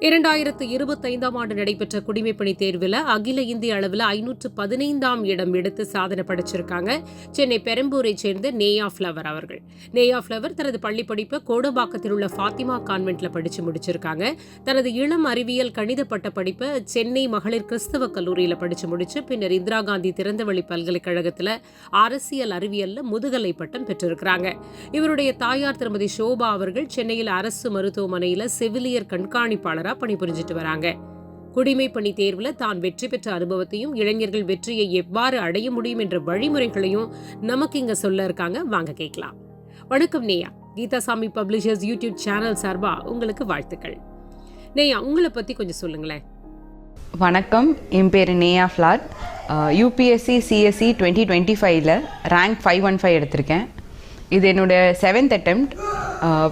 2025ஆம் ஆண்டு நடைபெற்ற குடிமைப்பணி தேர்வில் அகில இந்திய அளவில் 515ஆம் இடம் எடுத்து சாதனை படைச்சிருக்காங்க சென்னை பெரம்பூரைச் சேர்ந்த நேயா ஃப்ளவர் அவர்கள். நேயா ஃப்ளவர் தனது பள்ளி படிப்பை கோடம்பாக்கத்தில் உள்ள ஃபாத்திமா கான்வென்ட்ல படிச்சு முடிச்சிருக்காங்க. தனது இளம் அறிவியல் கணித பட்ட படிப்பை சென்னை மகளிர் கிறிஸ்தவ கல்லூரியில் படிச்சு முடிச்சு பின்னர் இந்திரா காந்தி திறந்தவெளி பல்கலைக்கழகத்தில் அரசியல் அறிவியல்ல முதுகலை பட்டம் பெற்றிருக்கிறாங்க. இவருடைய தாயார் திருமதி ஷோபா அவர்கள் சென்னையில் அரசு மருத்துவமனையில் செவிலியர் கண்காணிப்பாளர் பணிபுரிஞ்சிட்டு வராங்க. குடிமைப்பணி தேர்வுல தான் வெற்றி பெற்ற அனுபவத்தையும் இளைஞர்கள் வெற்றியை எவ்வாறு அடைய முடியும் என்ற வழிமுறைகளையும் நமக்கு இங்க சொல்ல இருக்காங்க. வாங்க கேட்கலாம். வணக்கம் நேயா. கீதாசாமி பப்ளிஷர்ஸ் யூடியூப் சேனல் சார்பா உங்களுக்கு வாழ்த்துக்கள். நேயா, உங்களை பத்தி கொஞ்சம் சொல்லுங்களேன். வணக்கம், என் பேர் நேயா ஃப்ளார். யூபிஎஸ்சி சிஎஸ்சி 2025ல் ரேங்க் 515 எடுத்திருக்கேன். இது என்னோடய 7th attempt.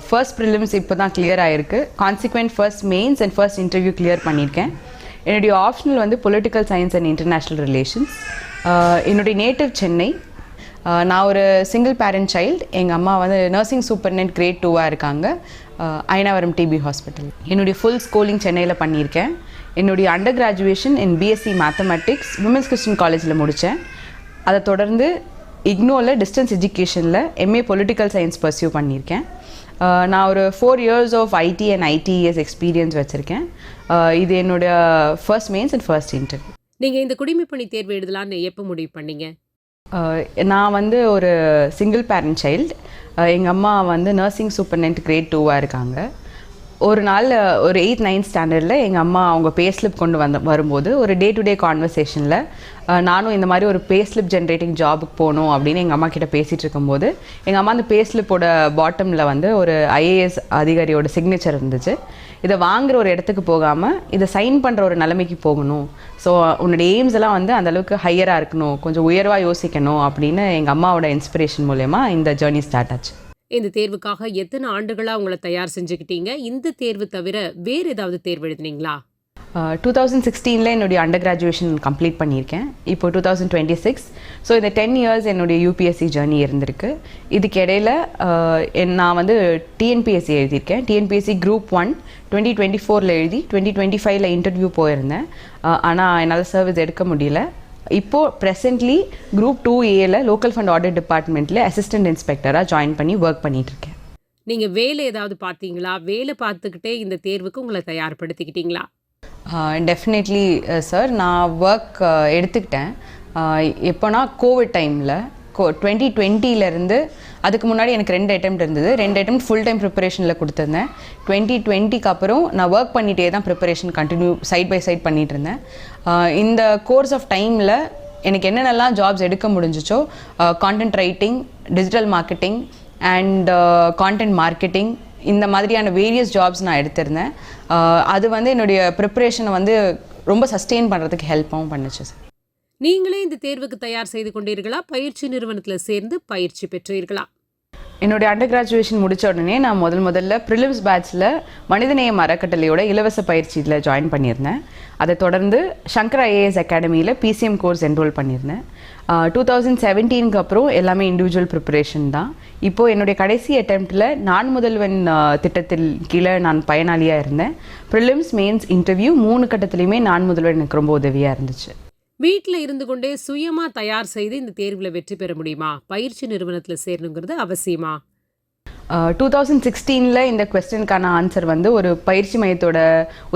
ஃபர்ஸ்ட் ப்ரிலிம்ஸ் இப்போ தான் கிளியர் ஆகிருக்கு. Consequent first mains and first interview clear பண்ணியிருக்கேன். என்னுடைய ஆப்ஷனல் வந்து political science and international relations. என்னுடைய நேட்டிவ் சென்னை. நான் ஒரு சிங்கிள் பேரண்ட் சைல்டு. எங்கள் அம்மா வந்து நர்சிங் சூப்பர்டென்ட் கிரேட் 2 இருக்காங்க, அயனாவரம் டிபி ஹாஸ்பிட்டல். என்னுடைய ஃபுல் ஸ்கூலிங் சென்னையில் பண்ணியிருக்கேன். என்னுடைய under graduation in BSc mathematics women's Christian காலேஜில் முடித்தேன். அதை தொடர்ந்து இக்னோவில் டிஸ்டன்ஸ் எஜுகேஷனில் எம்ஏ பொலிட்டிக்கல் சயின்ஸ் பர்சியூ பண்ணியிருக்கேன். நான் ஒரு 4 years of IT and ITES experience வச்சுருக்கேன். இது என்னோடய first mains and first interview. நீங்கள் இந்த குடிமைப்பணி தேர்வு எழுதலான்னு எப்போ முடிவு பண்ணீங்க? நான் வந்து ஒரு சிங்கிள் பேரண்ட் சைல்டு. எங்கள் அம்மா வந்து நர்சிங் சூப்பர்டென்ட் கிரேட் 2 இருக்காங்க. ஒரு நாள் ஒரு 8th 9th ஸ்டாண்டர்டில் எங்கள் அம்மா அவங்க பே ஸ்லிப் கொண்டு வரும்போது ஒரு டே டு டே கான்வர்சேஷனில் நானும் இந்த மாதிரி ஒரு பே ஸ்லிப் ஜென்ரேட்டிங் ஜாபுக்கு போகணும் அப்படின்னு எங்கள் அம்மா கிட்ட பேசிகிட்டு இருக்கும்போது எங்கள் அம்மா அந்த பே ஸ்லிப்போட பாட்டமில் வந்து ஒரு ஐஏஎஸ் அதிகாரியோட சிக்னேச்சர் இருந்துச்சு. இதை வாங்குகிற ஒரு இடத்துக்கு போகாமல் இதை சைன் பண்ணுற ஒரு நிலைமைக்கு போகணும், ஸோ உன்னோட எய்ம்ஸ் எல்லாம் வந்து அந்தளவுக்கு ஹையராக இருக்கணும், கொஞ்சம் உயர்வாக யோசிக்கணும் அப்படின்னு எங்கள் அம்மாவோட இன்ஸ்பிரேஷன் மூலயமா இந்த ஜேர்னி ஸ்டார்ட் ஆச்சு. இந்த தேர்வுக்காக எத்தனை ஆண்டுகளாக உங்களை தயார் செஞ்சுக்கிட்டீங்க? இந்த தேர்வு தவிர வேறு ஏதாவது தேர்வு எழுதுனீங்களா? 2016ல் என்னுடைய அண்டர் கிராஜுவேஷன் கம்ப்ளீட் பண்ணியிருக்கேன். இப்போ 2026. ஸோ இந்த 10 years என்னுடைய யூபிஎஸ்சி ஜேர்னி இருந்திருக்கு. இதுக்கு இடையில் நான் வந்து டிஎன்பிஎஸ்சி எழுதியிருக்கேன். டிஎன்பிஎஸ்சி குரூப் 1 2024ல் எழுதி 2025ல் இன்டர்வியூ போயிருந்தேன். ஆனால் என்னால் சர்வீஸ் எடுக்க முடியல. இப்போது ப்ரெசென்ட்லி குரூப் 2Aல லோக்கல் ஃபண்ட் ஆடிட் டிபார்ட்மெண்ட்டில் அசிஸ்டன்ட் இன்ஸ்பெக்டராக ஜாயின் பண்ணி ஒர்க் பண்ணிகிட்ருக்கேன். நீங்கள் வேலை ஏதாவது பார்த்தீங்களா? வேலை பார்த்துக்கிட்டே இந்த தேர்வுக்கு உங்களை தயார்படுத்திக்கிட்டீங்களா? டெஃபினெட்லி சார், நான் ஒர்க் எடுத்துக்கிட்டேன். எப்போனா கோவிட் டைமில் 2020லேருந்து அதுக்கு முன்னாடி எனக்கு 2 attempt இருந்தது. 2 attempt ஃபுல் டைம் ப்ரிப்பரேஷனில் கொடுத்துருந்தேன். 2020க்கு அப்புறம் நான் ஒர்க் பண்ணிகிட்டே தான் preparation continue side by side பண்ணிகிட்டு இருந்தேன். இந்த கோர்ஸ் ஆஃப் டைமில் எனக்கு என்னென்னலாம் ஜாப்ஸ் எடுக்க முடிஞ்சிச்சோ, content writing, digital marketing and content marketing, இந்த மாதிரியான வேரியஸ் ஜாப்ஸ் நான் எடுத்திருந்தேன். அது வந்து என்னுடைய ப்ரிப்பரேஷனை வந்து ரொம்ப சஸ்டெயின் பண்ணுறதுக்கு ஹெல்ப்பாகவும் பண்ணுச்சு சார். நீங்களே இந்த தேர்வுக்கு தயார் செய்து கொண்டீர்களா? பயிற்சி நிறுவனத்தில் சேர்ந்து பயிற்சி பெற்றீர்களா? என்னுடைய அண்டர் கிராஜுவேஷன் முடித்த உடனே நான் முதல்ல ப்ரிலிம்ஸ் பேட்சில் மனிதநேயம் அறக்கட்டளையோட இலவச பயிற்சியில் ஜாயின் பண்ணியிருந்தேன். அதை தொடர்ந்து சங்கர் ஐஏஎஸ் அகாடமியில் பிசிஎம் கோர்ஸ் என்ரோல் பண்ணியிருந்தேன். 2017க்கு அப்புறம் எல்லாமே இண்டிவிஜுவல் ப்ரிப்பரேஷன் தான். இப்போது என்னுடைய கடைசி அட்டெம்ப்டில் நான் முதல்வன் திட்டத்தில் கீழே நான் பயனாளியாக இருந்தேன். ப்ரிலிம்ஸ், மெயின்ஸ், இன்டர்வியூ 3 கட்டத்துலையுமே நான் முதல்வன் எனக்கு ரொம்ப உதவியாக இருந்துச்சு. வீட்டில் இருந்து கொண்டே சுயமாக தயார் செய்து இந்த தேர்வில் வெற்றி பெற முடியுமா? பயிற்சி நிறுவனத்தில் சேரணுங்கிறது அவசியமா? 2016ல் இந்த கொஸ்டினுக்கான ஆன்சர் வந்து ஒரு பயிற்சி மையத்தோட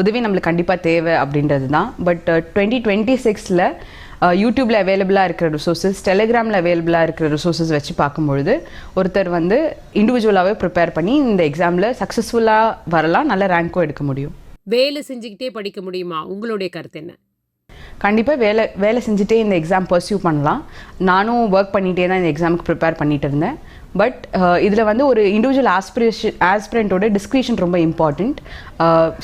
உதவி நம்மளுக்கு கண்டிப்பாக தேவை அப்படின்றது தான். பட் 2026ல் யூடியூப்பில் அவைலபிளாக இருக்கிற ரிசோர்ஸஸ், டெலிகிராமில் அவைலபிளாக இருக்கிற ரிசோர்ஸஸ் வச்சு பார்க்கும்பொழுது ஒருத்தர் வந்து இண்டிவிஜுவலாகவே ப்ரிப்பேர் பண்ணி இந்த எக்ஸாமில் சக்ஸஸ்ஃபுல்லாக வரலாம், நல்ல ரேங்க்கும் எடுக்க முடியும். வேலை செஞ்சுக்கிட்டே படிக்க முடியுமா? உங்களுடைய கருத்து என்ன? கண்டிப்பாக வேலை செஞ்சுட்டே இந்த எக்ஸாம் பர்சியூ பண்ணலாம். நானும் ஒர்க் பண்ணிகிட்டே தான் இந்த எக்ஸாமுக்கு ப்ரிப்பேர் பண்ணிகிட்டு இருந்தேன். பட் இதில் வந்து ஒரு இண்டிவிஜுவல் ஆஸ்பிரண்ட்டோட டிஸ்கிரிப்ஷன் ரொம்ப இம்பார்ட்டண்ட்.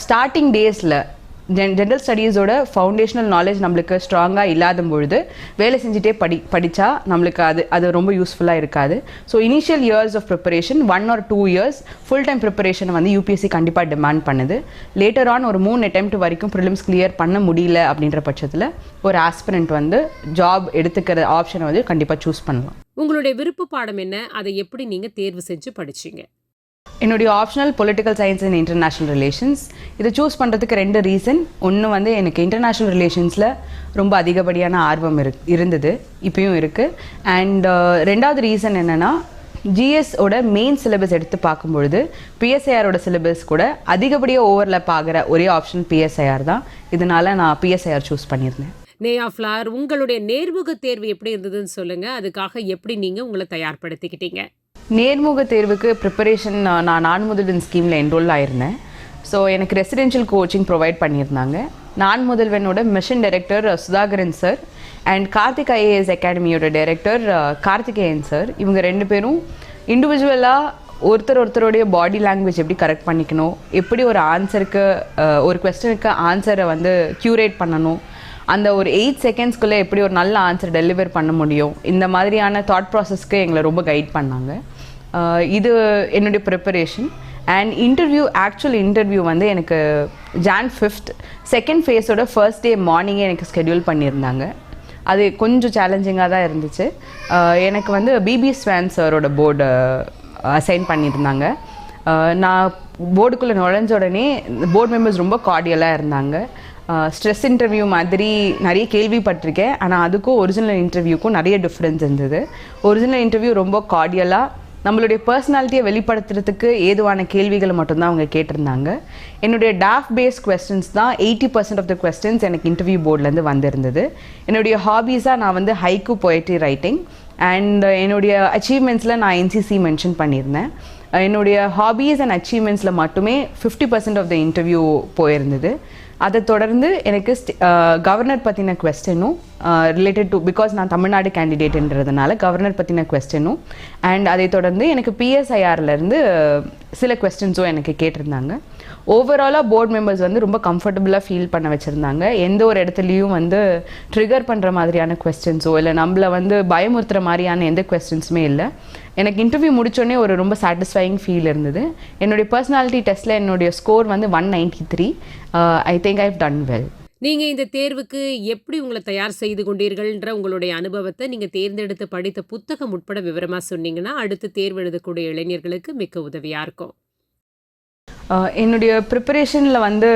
ஸ்டார்டிங் டேஸில் ஜென்ரல் ஸ்டடீஸோட ஃபவுண்டேஷனல் நாலேஜ் நம்மளுக்கு ஸ்ட்ராங்காக இல்லாத பொழுது வேலை செஞ்சுட்டே படித்தா நம்மளுக்கு அது ரொம்ப யூஸ்ஃபுல்லாக இருக்காது. So initial years of preparation 1 or 2 years full time ப்ரிப்பரேஷனை வந்து யூபிஎஸ்சி கண்டிப்பாக டிமாண்ட் பண்ணுது. லேட்டர் ஆன் ஒரு 3 attempt வரைக்கும் ப்ரிலிம்ஸ் கிளியர் பண்ண முடியல அப்படின்ற பட்சத்தில் ஒரு ஆஸ்பிரண்ட் வந்து ஜாப் எடுத்துக்கிற ஆப்ஷனை வந்து கண்டிப்பாக சூஸ் பண்ணலாம். உங்களுடைய விருப்ப பாடம் என்ன? அதை எப்படி நீங்கள் தேர்வு செஞ்சு படிச்சீங்க? என்னுடைய optional political science and international relations. இதை சூஸ் பண்ணுறதுக்கு 2 ரீசன். ஒன்று வந்து எனக்கு இன்டர்நேஷ்னல் ரிலேஷன்ஸில் ரொம்ப அதிகப்படியான ஆர்வம் இருந்தது, இப்பயும் இருக்குது. அண்ட் 2வது ரீசன் என்னென்னா, ஜிஎஸோட மெயின் சிலபஸ் எடுத்து பார்க்கும்பொழுது பிஎஸ்ஐஆரோட சிலபஸ் கூட அதிகப்படியாக ஓவர்லேப் ஆகிற ஒரே ஆப்ஷன் பிஎஸ்ஐஆர் தான். இதனால் நான் பிஎஸ்ஐஆர் சூஸ் பண்ணியிருந்தேன். நேயா ஃப்ளவர், உங்களுடைய நேர்முக தேர்வு எப்படி இருந்ததுன்னு சொல்லுங்கள். அதுக்காக எப்படி நீங்கள் உங்களை தயார்படுத்திக்கிட்டீங்க? நேர்முக தேர்வுக்கு ப்ரிப்பரேஷன் நான் நான் முதல்வன் ஸ்கீமில் என்ரோல் ஆயிருந்தேன். ஸோ எனக்கு ரெசிடென்ஷியல் கோச்சிங் ப்ரொவைட் பண்ணியிருந்தாங்க. நான் முதல்வனோட mission director Sudhakaran sir and Karthik IAS அகாடமியோட டைரக்டர் கார்த்திகேயன் சார், இவங்க 2 பேரும் இண்டிவிஜுவலாக ஒருத்தருடைய பாடி லாங்குவேஜ் எப்படி கரெக்ட் பண்ணிக்கணும், எப்படி ஒரு ஆன்சருக்கு ஒரு கொஸ்டனுக்கு ஆன்சரை வந்து க்யூரேட் பண்ணணும், அந்த ஒரு 8 செகண்ட்ஸ்குள்ளே எப்படி ஒரு நல்ல ஆன்சர் டெலிவர் பண்ண முடியும், இந்த மாதிரியான தாட் ப்ராசஸ்க்கு எங்களை ரொம்ப கைட் பண்ணாங்க. இது என்னுடைய ப்ரிப்பரேஷன். அண்ட் ஆக்சுவல் இன்டர்வியூ வந்து எனக்கு Jan 5th செகண்ட் ஃபேஸோட ஃபர்ஸ்ட் டே மார்னிங்கே எனக்கு ஸ்கெடியூல் பண்ணியிருந்தாங்க. அது கொஞ்சம் சேலஞ்சிங்காக தான் இருந்துச்சு. எனக்கு வந்து பிபி ஸ்வான் சாரோட போர்டு அசைன் பண்ணியிருந்தாங்க. நான் போர்டுக்குள்ளே நுழைஞ்ச உடனே போர்டு மெம்பர்ஸ் ரொம்ப கார்டியலாக இருந்தாங்க. ஸ்ட்ரெஸ் இன்டர்வியூ மாதிரி நிறைய கேள்விப்பட்டிருக்கேன், ஆனால் அதுக்கும் ஒரிஜினல் இன்டர்வியூக்கும் நிறைய டிஃப்ரென்ஸ் இருந்தது. ஒரிஜினல் இன்டர்வியூ ரொம்ப கார்டியலாக நம்மளுடைய பர்சனாலிட்டியை வெளிப்படுத்துறதுக்கு ஏதுவான கேள்விகளை மட்டும்தான் அவங்க கேட்டிருந்தாங்க. என்னுடைய டாஃப் பேஸ்ட் கொஸ்டின்ஸ் தான் 80% ஆஃப் த கொஸ்டின்ஸ் எனக்கு இன்டர்வியூ போர்ட்லேருந்து வந்திருந்தது. என்னுடைய ஹாபீஸாக நான் வந்து ஹைக்கூ போயட்ரி ரைட்டிங் அண்ட் என்னுடைய அச்சீவ்மெண்ட்ஸில் நான் என்சிசி மென்ஷன் பண்ணியிருந்தேன். என்னுடைய ஹாபீஸ் அண்ட் அச்சீவ்மெண்ட்ஸில் மட்டுமே 50% ஆஃப் த இன்டர்வியூ போயிருந்தது. அதை தொடர்ந்து எனக்கு கவர்னர் பற்றின கொஸ்டினும் ரிலேட்டட் டு, பிகாஸ் நான் தமிழ்நாடு கேண்டிடேட்ன்றதுனால கவர்னர் பற்றின கொஸ்டினும் அண்ட் அதை தொடர்ந்து எனக்கு பிஎஸ்ஐஆர்லேருந்து சில கொஸ்டின்ஸும் எனக்கு கேட்டிருந்தாங்க. ஓவராலாக போர்ட் மெம்பர்ஸ் வந்து ரொம்ப கம்ஃபர்டபுளாக ஃபீல் பண்ண வச்சுருந்தாங்க. எந்த ஒரு இடத்துலையும் வந்து ட்ரிகர் பண்ணுற மாதிரியான கொஸ்டின்ஸோ இல்லை நம்மளை வந்து பயமுறுத்துகிற மாதிரியான எந்த கொஸ்டின்ஸுமே இல்லை. எனக்கு இன்டர்வியூ முடித்தோடனே ஒரு ரொம்ப சாட்டிஸ்ஃபைங் ஃபீல் இருந்தது. என்னுடைய பர்சனாலிட்டி டெஸ்ட்டில் என்னுடைய ஸ்கோர் வந்து 193. I think I have done well. நீங்கள் இந்த தேர்வுக்கு எப்படி உங்களை தயார் செய்து கொண்டீர்கள்ன்ற உங்களுடைய அனுபவத்தை நீங்கள் தேர்ந்தெடுத்து படித்த புத்தகம் உட்பட விவரமாக சொன்னீங்கன்னா அடுத்து தேர்வு எழுதக்கூடிய இளைஞர்களுக்கு மிக்க உதவியாக இருக்கும். என்னுடைய ப்ரிப்பரேஷனில் வந்து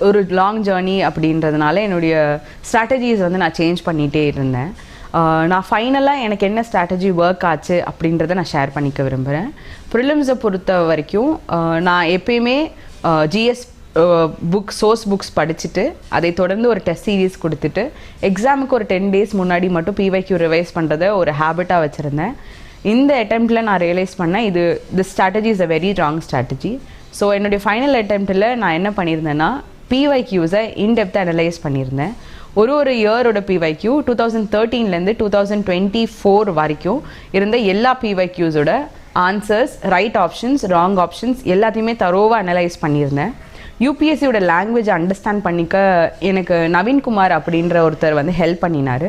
ஒரு லாங் ஜேர்னி அப்படின்றதுனால என்னுடைய ஸ்ட்ராட்டஜிஸ் வந்து நான் சேஞ்ச் பண்ணிகிட்டே இருந்தேன். நான் ஃபைனலாக எனக்கு என்ன ஸ்ட்ராட்டஜி ஒர்க் ஆச்சு அப்படின்றத நான் ஷேர் பண்ணிக்க விரும்புகிறேன். ப்ரிலிம்ஸை பொறுத்த வரைக்கும் நான் எப்பயுமே ஜிஎஸ் சோர்ஸ் புக்ஸ் படிச்சுட்டு அதை தொடர்ந்து ஒரு டெஸ்ட் சீரீஸ் கொடுத்துட்டு எக்ஸாமுக்கு ஒரு 10 days முன்னாடி மட்டும் பிவைக்யூ ரிவைஸ் பண்ணுறதை ஒரு ஹேபிட்டாக வச்சுருந்தேன். இந்த அட்டெம்ப்டில் நான் ரியலைஸ் பண்ணேன் this strategy is a very wrong strategy. So என்னுடைய ஃபைனல் அட்டெம்ப்டில் நான் என்ன பண்ணியிருந்தேன்னா பிவைக்யூஸை இன்டெப்த்தாக அனலைஸ் பண்ணியிருந்தேன். ஒரு இயரோட பிவைக்யூ 2013லேருந்து 2024 வரைக்கும் இருந்த எல்லா பிவைக்யூஸோட answers, right options, wrong options எல்லாத்தையுமே தரோவாக அனலைஸ் பண்ணியிருந்தேன். யூபிஎஸ்சியோட லாங்குவேஜை அண்டர்ஸ்டாண்ட் பண்ணிக்க எனக்கு நவீன்குமார் அப்படின்ற ஒருத்தர் வந்து ஹெல்ப் பண்ணினார்.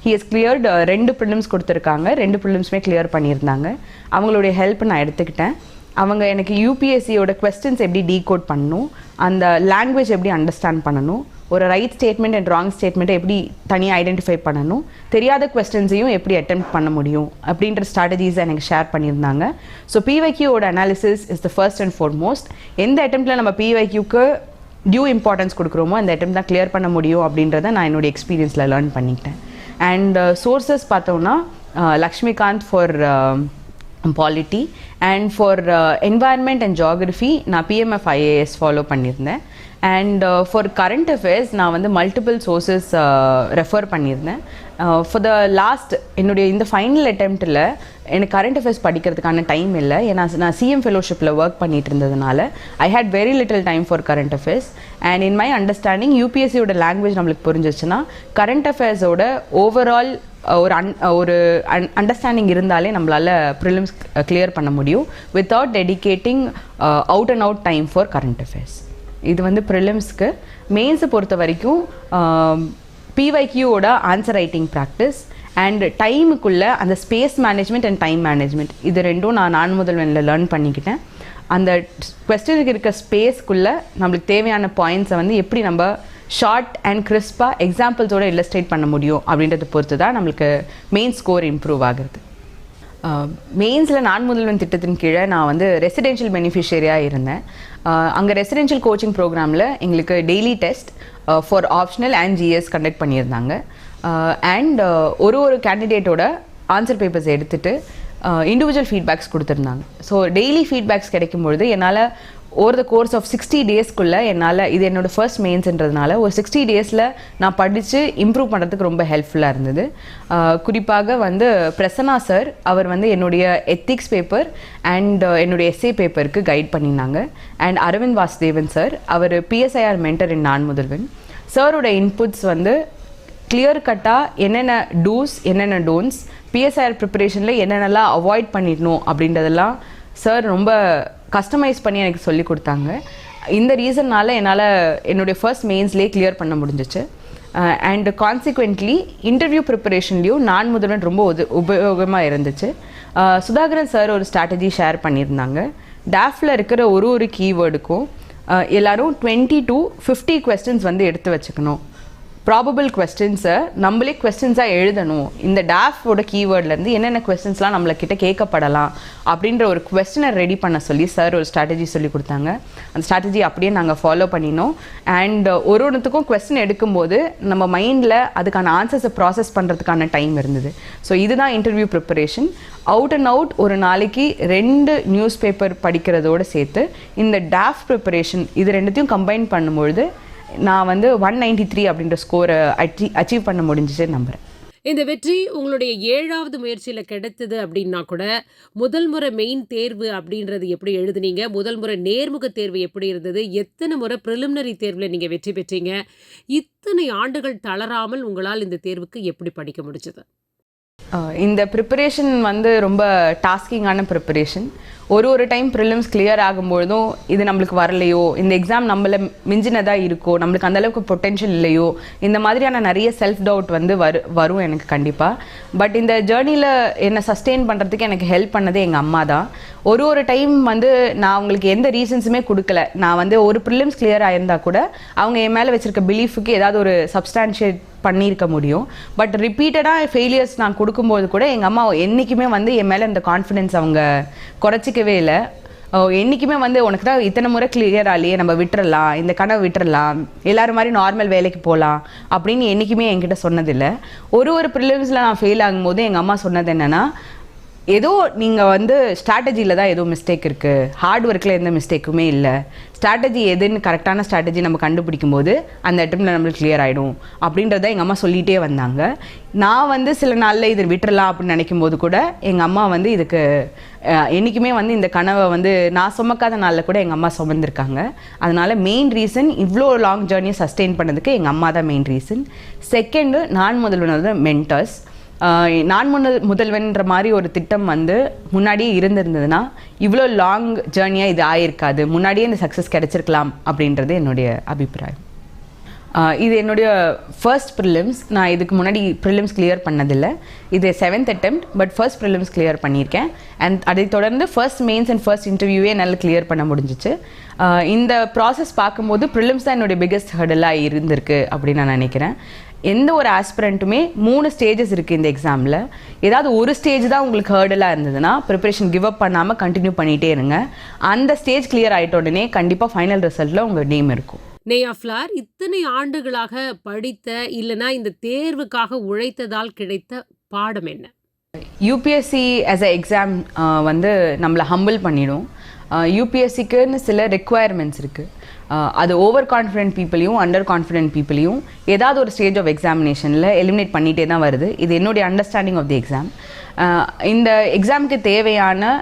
ஹி ஹஸ் கிளியர்டு 2 ப்ரிலிம்ஸ் கொடுத்துருக்காங்க, 2 ப்ரிலிம்ஸுமே கிளியர் பண்ணியிருந்தாங்க. அவங்களுடைய ஹெல்ப் நான் எடுத்துக்கிட்டேன். அவங்க எனக்கு யூபிஎஸ்சியோட கொஸ்டின்ஸ் எப்படி டீகோட் பண்ணணும், அந்த லாங்குவேஜ் எப்படி அண்டர்ஸ்டாண்ட் பண்ணணும், ஒரு ரைட் ஸ்டேட்மெண்ட் அண்ட் ராங் ஸ்டேட்மெண்ட்டை எப்படி தனியாக ஐடென்டிஃபை பண்ணணும், தெரியாத கொஸ்டின்ஸையும் எப்படி அட்டெம்ப்ட் பண்ண முடியும் அப்படின்ற ஸ்ட்ராட்டஜிஸை எனக்கு ஷேர் பண்ணியிருந்தாங்க. ஸோ பிவைக்யூவோட analysis is the first and foremost. எந்த அட்டெம்ப்டில் நம்ம பிவைக்யூக்கு டியூ இம்பார்ட்டன்ஸ் கொடுக்குறோமோ அந்த அட்டெம்ப்ட் தான் கிளியர் பண்ண முடியும் அப்படின்றத நான் என்னுடைய எக்ஸ்பீரியன்ஸில் லேர்ன் பண்ணிக்கிட்டேன். அண்ட் சோர்ஸஸ் பார்த்தோம்னா Laxmikanth for polity and for environment and geography நான் பிஎம்எஃப் ஐஏஎஸ் ஃபாலோ பண்ணியிருந்தேன். அண்ட் ஃபார் கரண்ட் அஃபேர்ஸ் நான் வந்து மல்டிபிள் சோர்ஸஸ் ரெஃபர் பண்ணியிருந்தேன். ஃபார் த லாஸ்ட் என்னுடைய இந்த ஃபைனல் அட்டெம்ப்டில் எனக்கு கரண்ட் அஃபேர்ஸ் படிக்கிறதுக்கான டைம் இல்லை. ஏன்னா நான் சிஎம் ஃபெலோஷிப்பில் ஒர்க் பண்ணிட்டு இருந்ததுனால I had very little time for current affairs. And in my understanding யூபிஎஸ்சியோட லாங்குவேஜ் நம்மளுக்கு புரிஞ்சிச்சுன்னா கரண்ட் அஃபேர்ஸோட ஓவரால் ஒரு அண்டர்ஸ்டாண்டிங் இருந்தாலே நம்மளால் ப்ரிலிம்ஸ் கிளியர் பண்ண முடியும் without dedicating out and out time for current affairs. இது வந்து ப்ரிலிம்ஸ்க்கு. மெயின்ஸை பொறுத்த வரைக்கும் பிவைக்யூவோட ஆன்சர் ரைட்டிங் ப்ராக்டிஸ் அண்ட் டைமுக்குள்ளே அந்த space management and time management இது ரெண்டும் நான் முதல்வனில் லேர்ன் பண்ணிக்கிட்டேன். அந்த கொஸ்டினுக்கு இருக்க ஸ்பேஸ்க்குள்ளே நம்மளுக்கு தேவையான பாயிண்ட்ஸை வந்து எப்படி நம்ம ஷார்ட் அண்ட் கிறிஸ்பாக எக்ஸாம்பிள்ஸோடு இல்லஸ்ட்ரேட் பண்ண முடியும் அப்படின்றத பொறுத்து தான் நம்மளுக்கு மெயின் ஸ்கோர் இம்ப்ரூவ் ஆகுது. மெயின்ஸில் நான் முதல்வன் திட்டத்தின் கீழே நான் வந்து ரெசிடென்ஷியல் பெனிஃபிஷரியாக இருந்தேன். அங்கே ரெசிடென்ஷியல் கோச்சிங் ப்ரோக்ராமில் எங்களுக்கு daily test for optional and GS conduct பண்ணியிருந்தாங்க. அண்ட் ஒரு கேண்டிடேட்டோட ஆன்சர் பேப்பர்ஸ் எடுத்துகிட்டு இண்டிவிஜுவல் ஃபீட்பேக்ஸ் கொடுத்துருந்தாங்க. ஸோ டெய்லி ஃபீட்பேக்ஸ் கிடைக்கும்பொழுது என்னால் ஓவர் த கோர்ஸ் ஆஃப் 60 டேஸ்க்குள்ளே என்னால், இது என்னோடய ஃபர்ஸ்ட் மெயின்ஸ்ன்றதுனால ஒரு 60 டேஸில் நான் படித்து இம்ப்ரூவ் பண்ணுறதுக்கு ரொம்ப ஹெல்ப்ஃபுல்லாக இருந்தது. குறிப்பாக வந்து பிரசன்னா சார் அவர் வந்து என்னுடைய எத்திக்ஸ் பேப்பர் அண்ட் என்னுடைய எஸ்ஏ பேப்பருக்கு கைட் பண்ணியிருந்தாங்க. அண்ட் அரவிந்த் வாசுதேவன் சார், அவர் PSIR mentor in Naan Mudhalvan. சாரோட இன்புட்ஸ் வந்து கிளியர் கட்டாக என்னென்ன டூஸ் என்னென்ன டோன்ட்ஸ், பிஎஸ்ஐஆர் ப்ரிப்பரேஷனில் என்னென்னலாம் அவாய்ட் பண்ணிடணும் அப்படின்றதெல்லாம் சார் ரொம்ப கஸ்டமைஸ் பண்ணி எனக்கு சொல்லி கொடுத்தாங்க. இந்த ரீசன்னால் என்னால் என்னுடைய ஃபர்ஸ்ட் மெயின்ஸ்லேயே கிளியர் பண்ண முடிஞ்சிச்சு. அண்ட் கான்சிக்வெண்ட்லி இன்டர்வியூ ப்ரிப்பரேஷன்லேயும் நான் முதல்வன் ரொம்ப உபயோகமாக இருந்துச்சு. சுதாகரன் சார் ஒரு ஸ்ட்ராட்டஜி ஷேர் பண்ணியிருந்தாங்க. டாஃபில் இருக்கிற ஒரு கீவேர்டுக்கும் எல்லோரும் 20 to 50 கொஸ்டின்ஸ் வந்து எடுத்து வச்சுக்கணும். ப்ராபபிள் கொஸ்டின்ஸை நம்மளே கொஸ்டின்ஸாக எழுதணும். இந்த டாஃபோட கீவேர்ட்லேருந்து என்னென்ன கொஸ்டின்ஸ்லாம் நம்மளக்கிட்ட கேட்கப்படலாம் அப்படின்ற ஒரு கொஸ்டினை ரெடி பண்ண சொல்லி சார் ஒரு ஸ்ட்ராட்டஜி சொல்லி கொடுத்தாங்க. அந்த ஸ்ட்ராட்டஜி அப்படியே நாங்கள் ஃபாலோ பண்ணினோம். அண்ட் ஒருத்துக்கும் கொஸ்டின் எடுக்கும்போது நம்ம மைண்டில் அதுக்கான ஆன்சர்ஸை ப்ராசஸ் பண்ணுறதுக்கான டைம் இருந்தது. ஸோ இதுதான் interview preparation. Out and out ஒரு நாளைக்கு 2 நியூஸ் பேப்பர் படிக்கிறதோடு சேர்த்து இந்த டாஃப் ப்ரிப்பரேஷன் இது ரெண்டுத்தையும் கம்பைன் பண்ணும்பொழுது நான் வந்து 193 அப்படின்ற ஸ்கோரை அச்சீவ் பண்ண முடிஞ்சிச்சு நம்புகிறேன். இந்த வெற்றி உங்களுடைய 7வது முயற்சியில் கிடைத்தது அப்படின்னா கூட, முதல் முறை மெயின் தேர்வு அப்படின்றது எப்படி எழுதுனீங்க? முதல் முறை நேர்முக தேர்வு எப்படி இருந்தது? எத்தனை முறை ப்ரிலிமினரி தேர்வில் நீங்கள் வெற்றி பெற்றீங்க? இத்தனை ஆண்டுகள் தளராமல் உங்களால் இந்த தேர்வுக்கு எப்படி படிக்க முடிஞ்சது? இந்த ப்ரிப்பரேஷன் வந்து ரொம்ப டாஸ்கிங்கான ப்ரிப்பரேஷன். ஒரு டைம் ப்ரிலிம்ஸ் கிளியர் ஆகும்பொழுதும் இது நம்மளுக்கு வரலையோ, இந்த எக்ஸாம் நம்மளை மிஞ்சினதாக இருக்கோ, நம்மளுக்கு அந்தளவுக்கு பொட்டென்ஷியல் இல்லையோ, இந்த மாதிரியான நிறைய செல்ஃப் டவுட் வந்து வரும் எனக்கு கண்டிப்பாக. பட் இந்த ஜேர்னியில் என்னை சஸ்டெயின் பண்ணுறதுக்கு எனக்கு ஹெல்ப் பண்ணது எங்கள் அம்மா தான். ஒரு டைம் வந்து நான் அவங்களுக்கு எந்த ரீசன்ஸுமே கொடுக்கல. நான் வந்து ஒரு ப்ரிலிம்ஸ் கிளியர் ஆயிருந்தால் கூட அவங்க என் மேலே வச்சுருக்க பிலீஃபுக்கு ஏதாவது ஒரு சப்ஸ்டான்ஷியேட் பண்ணியிருக்க முடியும். பட் ரிப்பீட்டடாக ஃபெயிலியர்ஸ் நான் கொடுக்கும்போது கூட எங்கள் அம்மா என்றைக்குமே வந்து என் மேலே இந்த கான்ஃபிடென்ஸ் அவங்க குறைச்சிக்கவே இல்லை. என்றைக்குமே வந்து உனக்கு தான் இத்தனை முறை கிளியர் ஆகலையே, நம்ம விட்டுறலாம், இந்த கனவு விட்டுறலாம், எல்லோரும் மாதிரி நார்மல் வேலைக்கு போகலாம் அப்படின்னு என்றைக்குமே என்கிட்ட சொன்னதில்லை. ஒரு ப்ரிலிம்ஸில் நான் ஃபெயில் ஆகும்போது எங்கள் அம்மா சொன்னது என்னென்னா, ஏதோ நீங்கள் வந்து ஸ்ட்ராட்டஜியில் தான் ஏதோ மிஸ்டேக் இருக்குது, ஹார்ட் ஒர்க்கில் எந்த மிஸ்டேக்குமே இல்லை, ஸ்ட்ராட்டஜி எதுன்னு கரெக்டான ஸ்ட்ராட்டஜி நம்ம கண்டுபிடிக்கும் போது அந்த அட்டெம்ப்டில் நம்மளுக்கு கிளியர் ஆகிடும் அப்படின்றத எங்கள் அம்மா சொல்லிகிட்டே வந்தாங்க. நான் வந்து சில நாளில் இதை விட்டுறலாம் அப்படின்னு நினைக்கும் போது கூட எங்கள் அம்மா வந்து இதுக்கு என்றைக்குமே வந்து இந்த கனவை வந்து நான் சுமக்காத நாளில் கூட எங்கள் அம்மா சுமந்திருக்காங்க. அதனால் மெயின் ரீசன் இவ்வளோ லாங் ஜேர்னியை சஸ்டெயின் பண்ணதுக்கு எங்கள் அம்மா தான் மெயின் ரீசன். செகண்டு நான் முதல்வனோட மென்டர்ஸ். நான் முதல்வன்ற மாதிரி ஒரு திட்டம் வந்து முன்னாடியே இருந்திருந்ததுன்னா இவ்வளோ லாங் ஜேர்னியாக இது ஆயிருக்காது, முன்னாடியே இந்த சக்ஸஸ் கிடச்சிருக்கலாம் அப்படின்றது என்னுடைய அபிப்பிராயம். இது என்னுடைய ஃபர்ஸ்ட் ப்ரிலிம்ஸ். நான் இதுக்கு முன்னாடி ப்ரிலிம்ஸ் கிளியர் பண்ணதில்லை. இது 7th attempt, but first prelims clear பண்ணியிருக்கேன். அண்ட் அதை தொடர்ந்து ஃபர்ஸ்ட் மெயின்ஸ் அண்ட் ஃபர்ஸ்ட் இன்டர்வியூவே என்னால் கிளியர் பண்ண முடிஞ்சிச்சு. இந்த ப்ராசஸ் பார்க்கும்போது ப்ரிலிம்ஸ் தான் என்னுடைய பிக்கஸ்ட் ஹர்டலாக இருந்திருக்கு அப்படின்னு நான் நினைக்கிறேன். எந்த ஒரு ஆஸ்பிரண்ட்டுமே 3 ஸ்டேஜஸ் இருக்குது இந்த எக்ஸாமில். ஏதாவது ஒரு ஸ்டேஜ் தான் உங்களுக்கு ஹர்டலாக இருந்ததுன்னா ப்ரிப்பரேஷன் கிவ் அப் பண்ணாமல் கண்டினியூ பண்ணிகிட்டே இருங்க. அந்த ஸ்டேஜ் கிளியர் ஆகிட்ட உடனே கண்டிப்பாக ஃபைனல் ரிசல்ட்டில் உங்கள் நேம் இருக்கும். நேயா ஃப்ளார், இத்தனை ஆண்டுகளாக படித்த இல்லைனா இந்த தேர்வுக்காக உழைத்ததால் கிடைத்த பாடம் என்ன? யூபிஎஸ்சி ஆஸ் அ எக்ஸாம் வந்து நம்மளை ஹம்பிள் பண்ணிடும். யூபிஎஸ்சிக்குன்னு சில ரெக்குவயர்மெண்ட்ஸ் இருக்குது. அது ஓவர் கான்ஃபிடென்ட் பீப்புளையும் அண்டர் கான்ஃபிடென்ட் பீப்புளையும் ஏதாவது ஒரு ஸ்டேஜ் ஆஃப் எக்ஸாமினேஷனில் எலிமினேட் பண்ணிகிட்டே தான் வருது. இது என்னுடைய அண்டர்ஸ்டாண்டிங் ஆஃப் தி எக்ஸாம். இந்த எக்ஸாமுக்கு தேவையான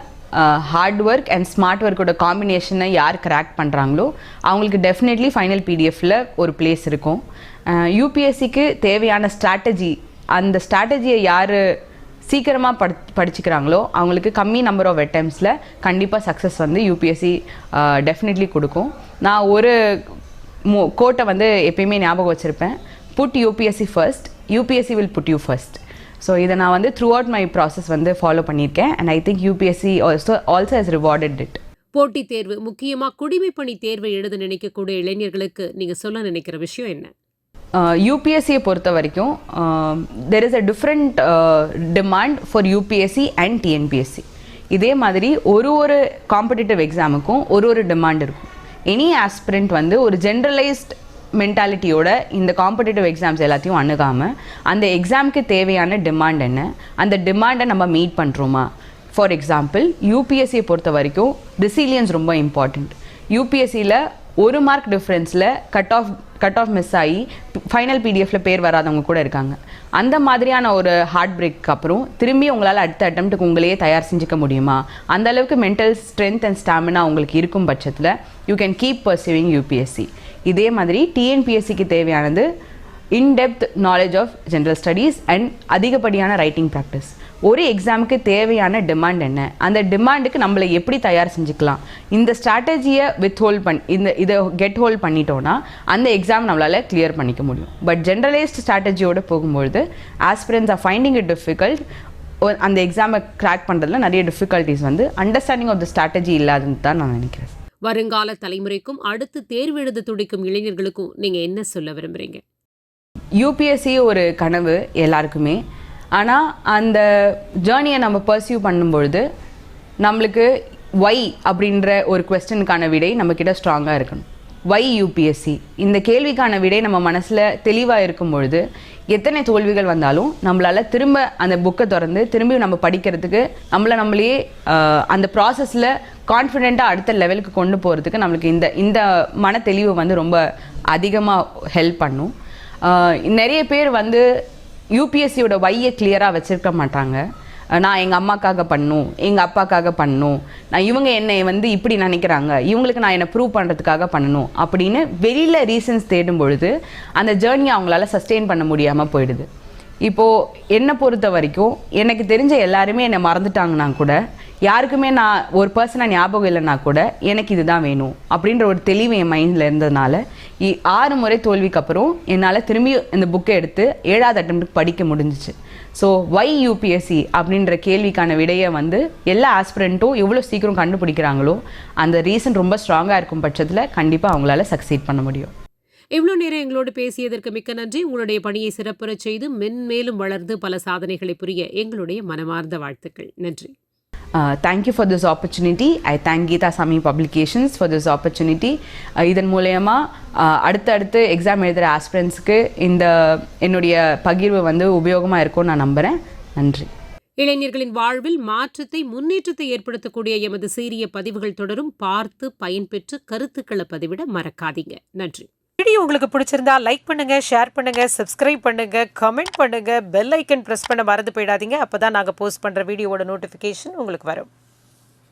ஹார்ட் ஒர்க் அண்ட் ஸ்மார்ட் ஒர்க்கோட காம்பினேஷனை யார் கிராக் பண்ணுறாங்களோ அவங்களுக்கு டெஃபினெட்லி ஃபைனல் பிடிஎஃப்பில் ஒரு பிளேஸ் இருக்கும். யூபிஎஸ்சிக்கு தேவையான ஸ்ட்ராட்டஜி, அந்த ஸ்ட்ராட்டஜியை யார் சீக்கிரமாக படிச்சுக்கிறாங்களோ அவங்களுக்கு கம்மி நம்பர் ஆஃப் அட்டெம்ப்ட்ஸில் கண்டிப்பாக சக்ஸஸ் வந்து யூபிஎஸ்சி டெஃபினெட்லி கொடுக்கும். நான் ஒரு கோட்டை வந்து எப்பயுமே ஞாபகம் வச்சுருப்பேன், put UPSC first, UPSC will put you first. So இதை நான் வந்து த்ரூ அவுட் மை ப்ராசஸ் வந்து ஃபாலோ பண்ணியிருக்கேன். And I think UPSC also has rewarded it. போட்டித் தேர்வு, முக்கியமாக குடிமைப்பணி தேர்வை எழுத நினைக்கக்கூடிய இளைஞர்களுக்கு நீங்கள் சொல்ல நினைக்கிற விஷயம் என்ன? யூபிஎஸ்சியை பொறுத்த வரைக்கும் there is a different demand for UPSC and TNPSC. இதே மாதிரி ஒரு காம்படிட்டிவ் எக்ஸாமுக்கும் ஒரு டிமாண்ட் இருக்கும். எனி ஆஸ்பிரண்ட் வந்து ஒரு ஜென்ரலைஸ்ட் மென்டாலிட்டியோட இந்த காம்படிட்டிவ் எக்ஸாம்ஸ் எல்லாத்தையும் அணுகாமல் அந்த எக்ஸாமுக்கு தேவையான டிமாண்ட் என்ன, அந்த டிமாண்டை நம்ம மீட் பண்ணுறோமா. ஃபார் எக்ஸாம்பிள் யூபிஎஸ்சியை பொறுத்த வரைக்கும் ரெசிலியன்ஸ் ரொம்ப இம்பார்ட்டண்ட். யூபிஎஸ்சியில் 1 மார்க் டிஃப்ரென்ஸில் கட் ஆஃப் மிஸ் ஆகி ஃபைனல் பிடிஎஃப்பில் பேர் வராதவங்க கூட இருக்காங்க. அந்த மாதிரியான ஒரு ஹார்ட் பிரேக்கு அப்புறம் திரும்பி உங்களால் அடுத்த அட்டெம்ப்ட்டுக்கு உங்களையே தயார் செஞ்சுக்க முடியுமா, அந்த அளவுக்கு மென்டல் ஸ்ட்ரென்த் அண்ட் ஸ்டாமினா உங்களுக்கு இருக்கும் பட்சத்தில் you can keep pursuing UPSC. இதே மாதிரி டிஎன்பிஎஸ்சிக்கு தேவையானது in depth knowledge of general studies and அதிகப்படியான ரைட்டிங் ப்ராக்டிஸ். ஒரு எக்ஸாமுக்கு தேவையான டிமாண்ட் என்ன, அந்த டிமாண்டுக்கு நம்மளை எப்படி தயார் செஞ்சுக்கலாம், இந்த ஸ்ட்ராட்டஜியை இதை கெட் ஹோல்ட் பண்ணிட்டோன்னா அந்த எக்ஸாம் நம்மளால் கிளியர் பண்ணிக்க முடியும். பட் ஜென்ரலைஸ்ட் ஸ்ட்ராட்டஜியோடு போகும்பொழுது aspirants are finding it difficult. அந்த எக்ஸாமை கிராக் பண்ணுறதுல நிறைய டிஃபிகல்ட்டிஸ் வந்து அண்டர்ஸ்டாண்டிங் ஆஃப் த ஸ்ட்ராட்டஜி இல்லாதுன்னு தான் நான் நினைக்கிறேன். வருங்கால தலைமுறைக்கும் அடுத்து தேர்வு எழுத துடிக்கும் இளைஞர்களுக்கும் நீங்கள் என்ன சொல்ல விரும்புகிறீங்க? யூபிஎஸ்சி ஒரு கனவு எல்லாருக்குமே. ஆனால் அந்த ஜேர்னியை நம்ம பர்சியூ பண்ணும்பொழுது நம்மளுக்கு ஒய் அப்படின்ற ஒரு குவெஸ்டனுக்கான விடை நம்மக்கிட்ட ஸ்ட்ராங்காக இருக்கணும். ஒய் யூபிஎஸ்சி இந்த கேள்விக்கான விடை நம்ம மனசில் தெளிவாக இருக்கும் பொழுது எத்தனை தோல்விகள் வந்தாலும் நம்மளால் திரும்ப அந்த புக்கை திறந்து திரும்பி நம்ம படிக்கிறதுக்கு நம்மளே அந்த ப்ராசஸில் கான்ஃபிடெண்ட்டாக அடுத்த லெவலுக்கு கொண்டு போகிறதுக்கு நம்மளுக்கு இந்த மன தெளிவு வந்து ரொம்ப அதிகமாக ஹெல்ப் பண்ணும். நிறைய பேர் வந்து யூபிஎஸ்சியோட ஒய்யை கிளியராக வச்சுருக்க மாட்டாங்க. நான் எங்கள் அம்மாக்காக பண்ணணும், எங்கள் அப்பாக்காக பண்ணணும், இவங்க என்னை வந்து இப்படி நினைக்கிறாங்க, இவங்களுக்கு நான் என்னை ப்ரூவ் பண்ணுறதுக்காக பண்ணணும் அப்படின்னு வெளியில் ரீசன்ஸ் தேடும் பொழுது அந்த ஜேர்னியை அவங்களால சஸ்டெயின் பண்ண முடியாமல் போயிடுது. இப்போது என்னை பொறுத்த வரைக்கும் எனக்கு தெரிஞ்ச எல்லாருமே என்னை மறந்துட்டாங்கன்னா கூட, யாருக்குமே நான் ஒரு பர்சனாக ஞாபகம் இல்லைன்னா கூட எனக்கு இதுதான் வேணும் அப்படின்ற ஒரு தெளிவு என் மைண்டில் இருந்ததுனால 6 முறை தோல்விக்கு அப்புறம் என்னால் திரும்பி இந்த புக்கை எடுத்து 7வது அட்டெம்ப்ட்டுக்கு படிக்க முடிஞ்சிச்சு. ஸோ ஒய் யூபிஎஸ்சி அப்படின்ற கேள்விக்கான விடையை வந்து எல்லா ஆஸ்பிரண்ட்டும் எவ்வளோ சீக்கிரம் கண்டுபிடிக்கிறாங்களோ அந்த ரீசன் ரொம்ப ஸ்ட்ராங்காக இருக்கும் பட்சத்தில் கண்டிப்பாக அவங்களால சக்சீட் பண்ண முடியும். இவ்வளோ நேரம் எங்களோடு பேசியதற்கு மிக்க நன்றி. உங்களுடைய பணியை சிறப்புறச் செய்து மென்மேலும் வளர்ந்து பல சாதனைகளை புரிய எங்களுடைய மனமார்ந்த வாழ்த்துக்கள். நன்றி. Thank you for this opportunity. I thank Geeta Sami Publications for this opportunity. இதன் மூலமா அடுத்தடுத்து எக்ஸாம் எழுதுகிற ஆஸ்பிரன்ட்ஸ்க்கு என்னுடைய பகிர்வு வந்து உபயோகமாக இருக்கும்னு நான் நம்புகிறேன். நன்றி. இளைஞர்களின் வாழ்வில் மாற்றத்தை முன்னேற்றத்தை ஏற்படுத்தக்கூடிய எமது சீரிய பதிவுகள் தொடரும். பார்த்து பயன்பெற்று கருத்துக்களை பதிவிட மறக்காதீங்க. நன்றி. வீடியோ உங்களுக்கு பிடிச்சிருந்தா லைக் பண்ணுங்க, ஷேர் பண்ணுங்க, சப்ஸ்கிரைப் பண்ணுங்க, கமெண்ட் பண்ணுங்க, பெல் ஐக்கன் பிரஸ் பண்ண மறந்து போயிடாதீங்க. அப்பதான் நாங்கள் போஸ்ட் பண்ற வீடியோவோட நோட்டிஃபிகேஷன் உங்களுக்கு வரும்.